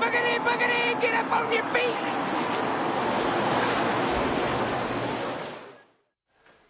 boogity, boogity, get up on your feet.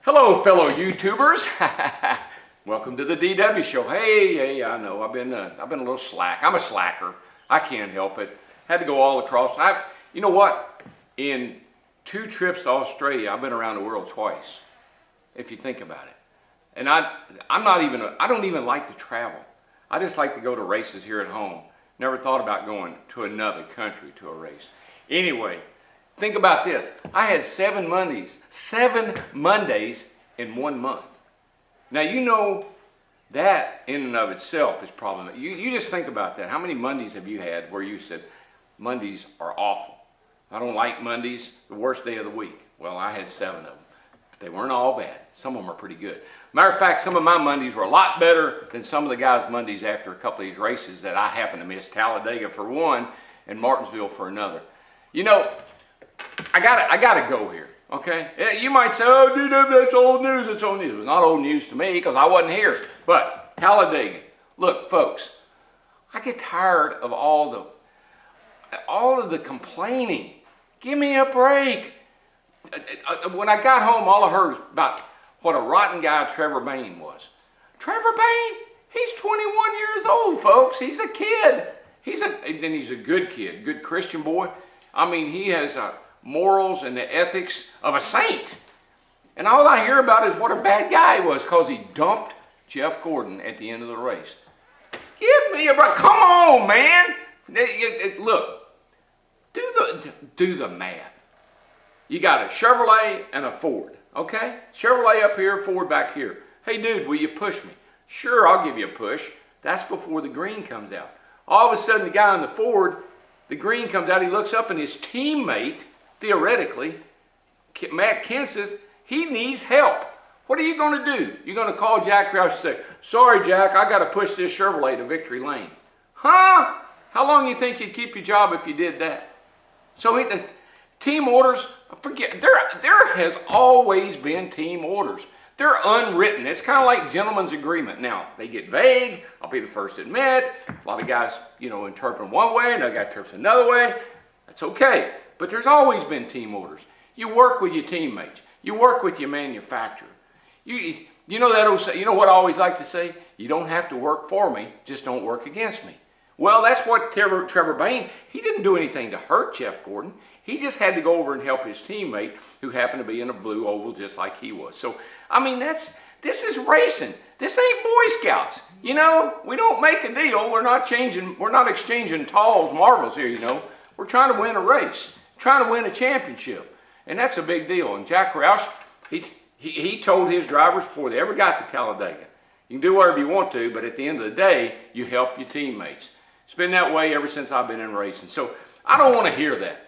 Hello, fellow YouTubers. Welcome to the DW Show. Hey, I know I've been a little slack. I'm a slacker. I can't help it. Had to go all across. You know what? In 2 trips to Australia, I've been around the world twice, if you think about it. And I don't even like to travel. I just like to go to races here at home. Never thought about going to another country to a race. Anyway, think about this. I had 7 Mondays in 1 month. Now, you know that in and of itself is problematic. You just think about that. How many Mondays have you had where you said, Mondays are awful? I don't like Mondays, the worst day of the week. Well, I had 7 of them. But they weren't all bad. Some of them are pretty good. Matter of fact, some of my Mondays were a lot better than some of the guys' Mondays after a couple of these races that I happened to miss. Talladega for one and Martinsville for another. You know, I gotta go here, okay? You might say, oh, dude, that's old news. It's old news. It's not old news to me because I wasn't here. But Talladega, look, folks, I get tired of all of the complaining. Give me a break. When I got home, all I heard was about what a rotten guy Trevor Bayne was. Trevor Bayne, he's 21 years old, folks. He's a kid. He's a good kid, good Christian boy. I mean, he has morals and the ethics of a saint. And all I hear about is what a bad guy he was because he dumped Jeff Gordon at the end of the race. Give me a break. Come on, man. Look, do the math. You got a Chevrolet and a Ford, okay? Chevrolet up here, Ford back here. Hey, dude, will you push me? Sure, I'll give you a push. That's before the green comes out. All of a sudden, the guy in the Ford, the green comes out, he looks up and his teammate, theoretically, Matt Kenseth, he needs help. What are you going to do? You're going to call Jack Roush and say, sorry, Jack, I got to push this Chevrolet to victory lane. Huh? How long do you think you'd keep your job if you did that? So the team orders, forget, there has always been team orders. They're unwritten. It's kind of like gentleman's agreement. Now, they get vague. I'll be the first to admit. A lot of guys, interpret them one way, another guy interprets another way. That's okay. But there's always been team orders. You work with your teammates. You work with your manufacturer. You know that old say, you know what I always like to say? You don't have to work for me, just don't work against me. Well, that's what Trevor Bayne, he didn't do anything to hurt Jeff Gordon. He just had to go over and help his teammate who happened to be in a blue oval just like he was. So, I mean, this is racing. This ain't Boy Scouts. We don't make a deal. We're not exchanging Tall's marbles here, We're trying to win a race, trying to win a championship. And that's a big deal. And Jack Roush, he told his drivers before they ever got to Talladega, you can do whatever you want to, but at the end of the day, you help your teammates. It's been that way ever since I've been in racing. So I don't want to hear that.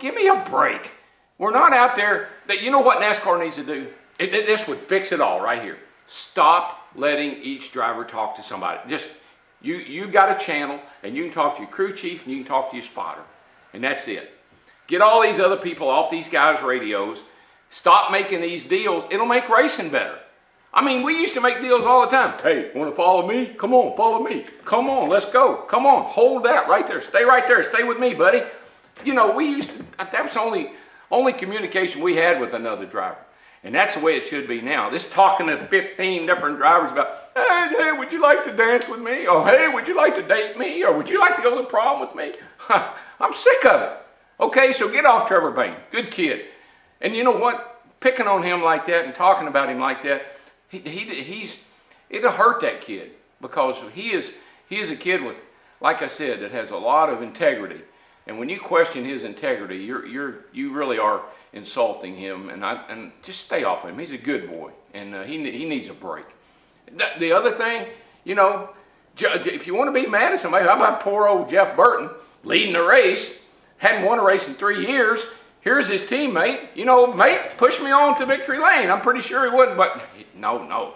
Give me a break. We're not out there. You know what NASCAR needs to do? This would fix it all right here. Stop letting each driver talk to somebody. Just, you've got a channel, and you can talk to your crew chief, and you can talk to your spotter. And that's it. Get all these other people off these guys' radios. Stop making these deals. It'll make racing better. I mean, we used to make deals all the time. Hey, want to follow me? Come on, follow me. Come on, let's go. Come on, hold that right there. Stay right there. Stay with me, buddy. We used to, that was the only communication we had with another driver. And that's the way it should be now. This talking to 15 different drivers about, hey, would you like to dance with me? Or, hey, would you like to date me? Or, would you like to go to the prom with me? I'm sick of it. Okay, so get off Trevor Bayne. Good kid. And you know what? Picking on him like that and talking about him like that, it'll hurt that kid because he is a kid with, like I said, that has a lot of integrity. And when you question his integrity, you really are insulting him. And just stay off him. He's a good boy, and he needs a break. The other thing, if you want to be mad at somebody, how about poor old Jeff Burton leading the race, hadn't won a race in 3 years. Here's his teammate, mate, push me on to victory lane. I'm pretty sure he wouldn't, but no.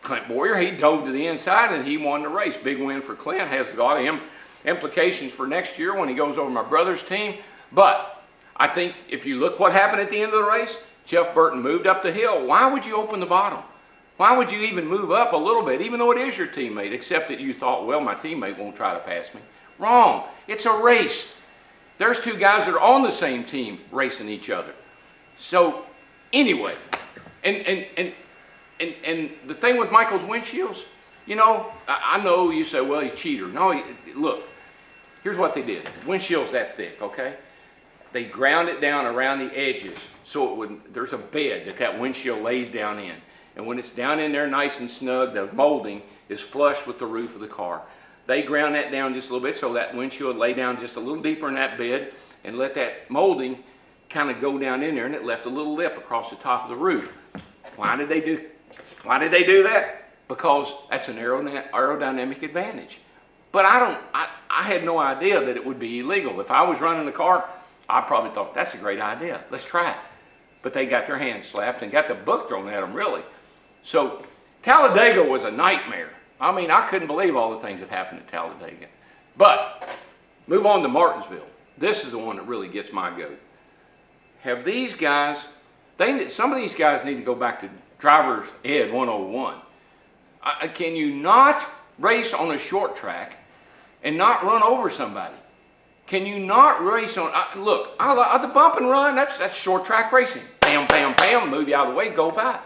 Clint Boyer, he dove to the inside and he won the race. Big win for Clint. Has a lot of implications for next year when he goes over my brother's team. But I think if you look what happened at the end of the race, Jeff Burton moved up the hill. Why would you open the bottom? Why would you even move up a little bit, even though it is your teammate, except that you thought, well, my teammate won't try to pass me. Wrong. It's a race. There's two guys that are on the same team racing each other. So anyway, and the thing with Michael's windshields, you know, I know you say, well, he's a cheater. No, look, here's what they did. The windshield's that thick, okay? They ground it down around the edges so it would, there's a bed that windshield lays down in. And when it's down in there nice and snug, the molding is flush with the roof of the car. They ground that down just a little bit so that windshield lay down just a little deeper in that bed and let that molding kind of go down in there, and it left a little lip across the top of the roof. Why did they do that? Because that's an aerodynamic advantage. But I had no idea that it would be illegal. If I was running the car, I probably thought, that's a great idea. Let's try it. But they got their hands slapped and got the book thrown at them, really. So Talladega was a nightmare. I mean, I couldn't believe all the things that happened at Talladega. But move on to Martinsville. This is the one that really gets my goat. Have these guys, some of these guys need to go back to driver's ed 101. Can you not race on a short track and not run over somebody? Can you not race on, look, the bump and run, that's short track racing. Bam, bam, bam, move you out of the way, go by.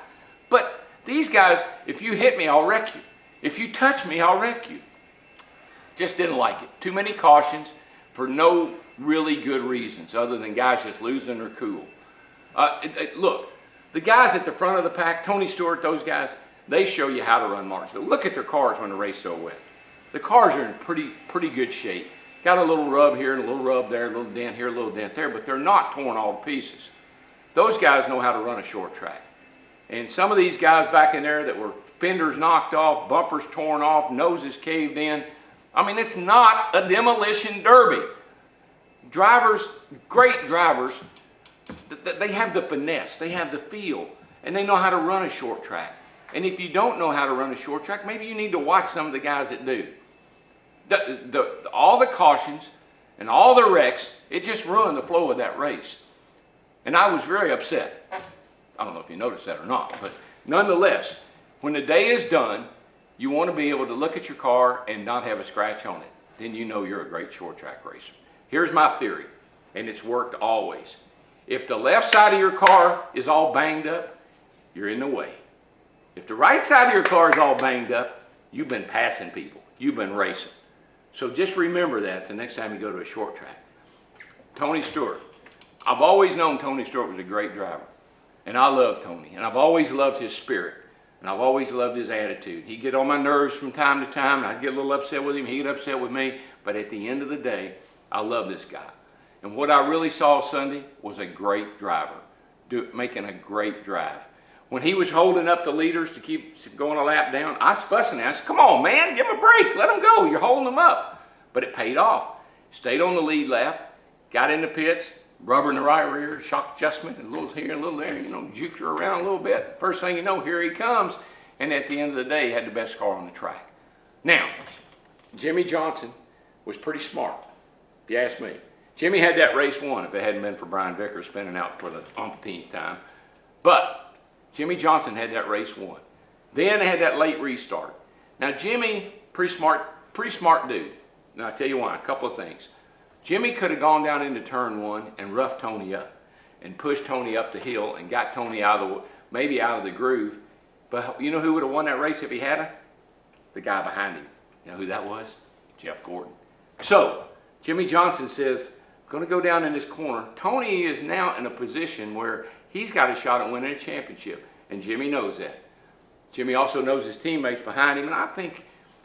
But these guys, if you hit me, I'll wreck you. If you touch me, I'll wreck you. Just didn't like it. Too many cautions for no really good reasons other than guys just losing their cool. Look, the guys at the front of the pack, Tony Stewart, those guys, they show you how to run Martinsville. Look at their cars when the race so wet. The cars are in pretty good shape. Got a little rub here and a little rub there, a little dent here, a little dent there, but they're not torn all to pieces. Those guys know how to run a short track. And some of these guys back in there that were fenders knocked off, bumpers torn off, noses caved in. I mean, it's not a demolition derby. Drivers, great drivers, they have the finesse, they have the feel, and they know how to run a short track. And if you don't know how to run a short track, maybe you need to watch some of the guys that do. All the cautions and all the wrecks, it just ruined the flow of that race. And I was very upset. I don't know if you noticed that or not, but nonetheless, when the day is done, you want to be able to look at your car and not have a scratch on it. Then you know you're a great short track racer. Here's my theory, and it's worked always. If the left side of your car is all banged up, you're in the way. If the right side of your car is all banged up, you've been passing people. You've been racing. So just remember that the next time you go to a short track. Tony Stewart. I've always known Tony Stewart was a great driver. And I love Tony. And I've always loved his spirit. And I've always loved his attitude. He'd get on my nerves from time to time. And I'd get a little upset with him. He'd get upset with me. But at the end of the day, I love this guy. And what I really saw Sunday was a great driver. Making a great drive. When he was holding up the leaders to keep going a lap down, I was fussing at him. I said, come on, man, give him a break. Let him go. You're holding him up. But it paid off. Stayed on the lead lap, got in the pits, rubber in the right rear, shock adjustment, a little here, a little there, you know, juked her around a little bit. First thing you know, here he comes. And at the end of the day, he had the best car on the track. Now, Jimmy Johnson was pretty smart, if you ask me. Jimmy had that race won if it hadn't been for Brian Vickers spinning out for the umpteenth time. But Jimmy Johnson had that race won. Then they had that late restart. Now Jimmy, pretty smart dude. Now I'll tell you why, a couple of things. Jimmy could have gone down into turn one and roughed Tony up and pushed Tony up the hill and got Tony maybe out of the groove. But you know who would have won that race if he had it? The guy behind him. You know who that was? Jeff Gordon. So Jimmy Johnson says, I'm going to go down in this corner. Tony is now in a position where he's got a shot at winning a championship, and Jimmy knows that. Jimmy also knows his teammates behind him, and I think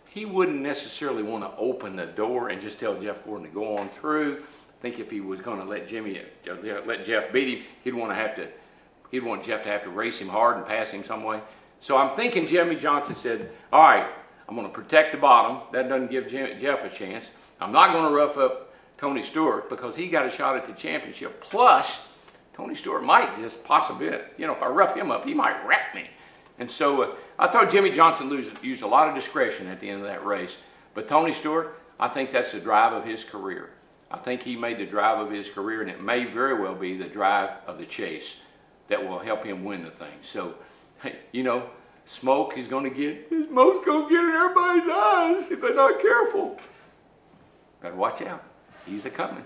he wouldn't necessarily want to open the door and just tell Jeff Gordon to go on through. I think if he was going to let Jeff beat him, he'd want Jeff to have to race him hard and pass him some way. So I'm thinking Jimmy Johnson said, all right, I'm going to protect the bottom. That doesn't give Jeff a chance. I'm not going to rough up Tony Stewart because he got a shot at the championship. Plus, Tony Stewart might just possibly, you know, if I rough him up, he might wreck me. And so I thought Jimmy Johnson used a lot of discretion at the end of that race. But Tony Stewart, I think that's the drive of his career. I think he made the drive of his career, and it may very well be the drive of the chase that will help him win the thing. So, you know, smoke is going to get in everybody's eyes if they're not careful. Better watch out. He's a coming.